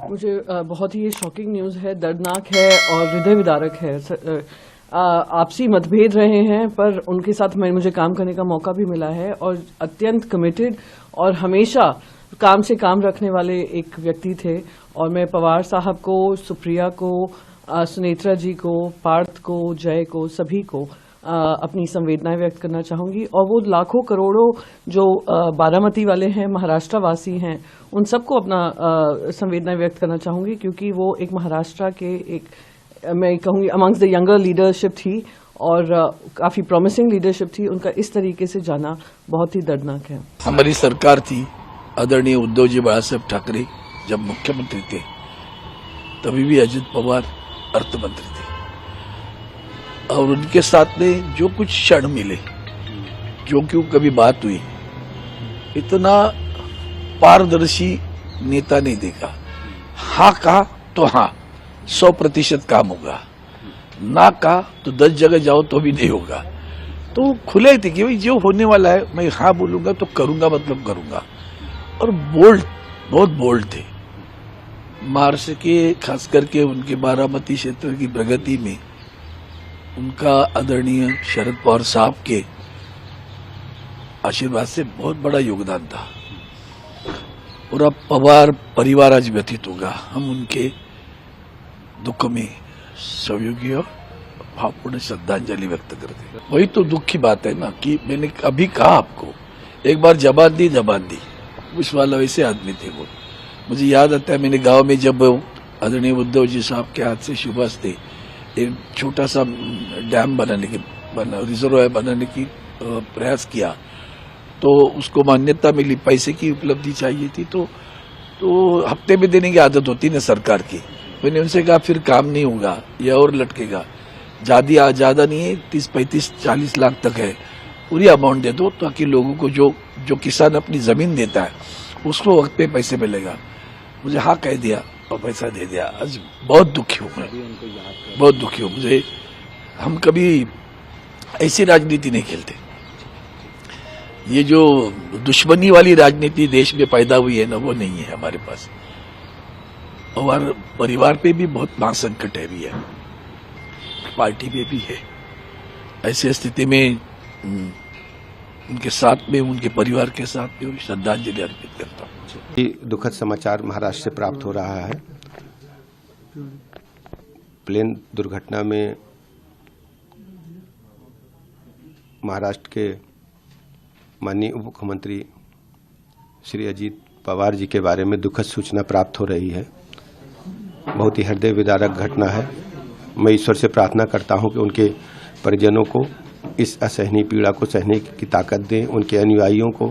मुझे बहुत ही ये शॉकिंग न्यूज़ है, दर्दनाक है और हृदय विदारक है। आपसी मतभेद रहे हैं पर उनके साथ मुझे काम करने का मौका भी मिला है और अत्यंत कमिटेड और हमेशा काम से काम रखने वाले एक व्यक्ति थे। और मैं पवार साहब को, सुप्रिया को, सुनेत्रा जी को, पार्थ को, जय को, सभी को अपनी संवेदनाएं व्यक्त करना चाहूंगी। और वो लाखों करोड़ों जो बारामती वाले हैं, महाराष्ट्र वासी हैं, उन सबको अपना संवेदनाएं व्यक्त करना चाहूंगी, क्योंकि वो एक महाराष्ट्र के एक मैं कहूंगी अमंग्स द यंगर लीडरशिप थी और काफी प्रॉमिसिंग लीडरशिप थी। उनका इस तरीके से जाना बहुत ही दर्दनाक है। हमारी सरकार थी, आदरणीय उद्धव जी बाळासाहेब ठाकरे जब मुख्यमंत्री थे, तभी भी अजित पवार अर्थमंत्री थे और उनके साथ में जो कुछ क्षण मिले, जो क्यों कभी बात हुई, इतना पारदर्शी नेता नहीं देखा। हाँ कहा तो हाँ 100% काम होगा, ना कहा तो 10 जगह जाओ तो भी नहीं होगा। तो खुले थे कि भाई जो होने वाला है मैं हाँ बोलूंगा तो करूंगा, मतलब करूंगा। और बोल्ड, बहुत बोल्ड थे। महाराष्ट्र के खास करके उनके बारामती क्षेत्र की प्रगति में उनका आदरणीय शरद पवार साहब के आशीर्वाद से बहुत बड़ा योगदान था। पूरा पवार परिवार आज व्यतीत होगा। हम उनके दुख में सहयोगी और भावपूर्ण श्रद्धांजलि व्यक्त करते हैं। वही तो दुख की बात है ना कि मैंने अभी कहा आपको, एक बार जबान दी, उस वाला वैसे आदमी थे वो। मुझे याद आता है, मैंने गांव में जब आदरणीय उद्धव जी साहब के हाथ से शुभाष थे एक छोटा सा डैम रिजर्वायर बनाने की प्रयास किया, तो उसको मान्यता मिली, पैसे की उपलब्धि चाहिए थी, तो हफ्ते में देने की आदत होती ना सरकार की। मैंने उनसे कहा फिर काम नहीं होगा, यह और लटकेगा, ज्यादा नहीं है, 30, 35, 40 लाख तक है, पूरी अमाउंट दे दो ताकि लोगों को जो किसान अपनी जमीन देता है उसको वक्त पे पैसे मिलेगा। मुझे हाँ कह दिया और पैसा दे दिया। आज बहुत दुखी हूँ मैं, बहुत दुखी हूँ। मुझे, हम कभी ऐसी राजनीति नहीं खेलते। ये जो दुश्मनी वाली राजनीति देश में पैदा हुई है ना, वो नहीं है हमारे पास। और परिवार पे भी बहुत महासंकट है भी है, पार्टी पे भी है। ऐसी स्थिति में उनके साथ में, उनके परिवार के साथ में श्रद्धांजलि अर्पित करता हूँ। दुखद समाचार महाराष्ट्र से प्राप्त हो रहा है। प्लेन दुर्घटना में महाराष्ट्र के माननीय उप मुख्यमंत्री श्री अजित पवार जी के बारे में दुखद सूचना प्राप्त हो रही है। बहुत ही हृदय विदारक घटना है। मैं ईश्वर से प्रार्थना करता हूं कि उनके परिजनों को इस असहनीय पीड़ा को सहने की ताकत दें, उनके अनुयायियों को,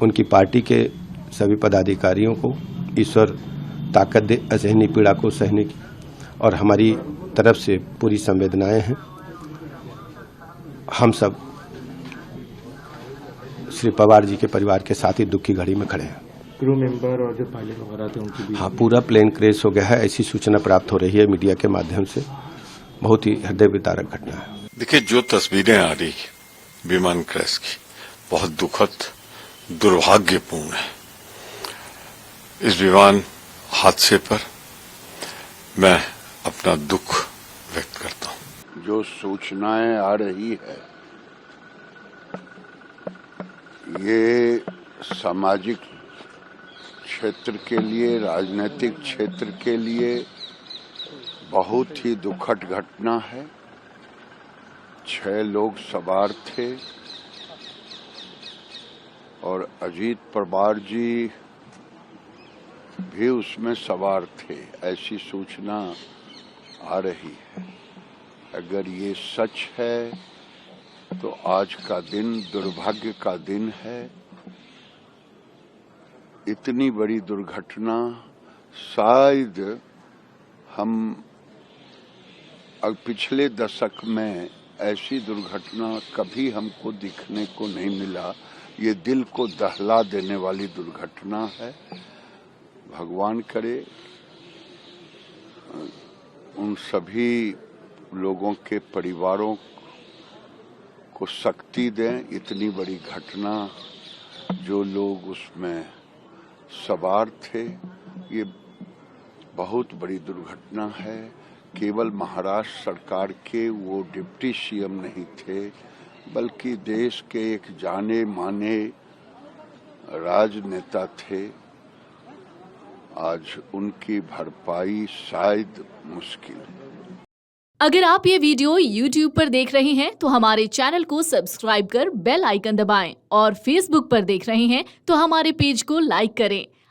उनकी पार्टी के सभी पदाधिकारियों को ईश्वर ताकत दे असहनीय पीड़ा को सहने की। और हमारी तरफ से पूरी संवेदनाएं हैं। हम सब श्री पवार जी के परिवार के साथ ही दुख की घड़ी में खड़े हैं। क्रू मेंबर और जो पायलट वगैरह थे उनकी भी, हाँ, पूरा प्लेन क्रैश हो गया है, ऐसी सूचना प्राप्त हो रही है मीडिया के माध्यम से। बहुत ही हृदय विदारक घटना है। देखिए, जो तस्वीरें आ रही विमान क्रैश की, बहुत दुखद, दुर्भाग्यपूर्ण है। इस विमान हादसे पर मैं अपना दुख व्यक्त करता हूं। जो सूचनाएं आ रही है, ये सामाजिक क्षेत्र के लिए, राजनीतिक क्षेत्र के लिए बहुत ही दुखद घटना है। 6 लोग सवार थे और अजीत पवार जी भी उसमें सवार थे, ऐसी सूचना आ रही है। अगर ये सच है तो आज का दिन दुर्भाग्य का दिन है। इतनी बड़ी दुर्घटना शायद हम पिछले दशक में ऐसी दुर्घटना कभी हमको दिखने को नहीं मिला। ये दिल को दहला देने वाली दुर्घटना है। भगवान करे उन सभी लोगों के परिवारों को शक्ति दें। इतनी बड़ी घटना, जो लोग उसमें सवार थे, ये बहुत बड़ी दुर्घटना है। केवल महाराष्ट्र सरकार के वो डिप्टी सीएम नहीं थे, बल्कि देश के एक जाने माने राजनेता थे। आज उनकी भरपाई शायद मुश्किल। अगर आप ये वीडियो YouTube पर देख रहे हैं तो हमारे चैनल को सब्सक्राइब कर बेल आइकन दबाएं और Facebook पर देख रहे हैं तो हमारे पेज को लाइक करें।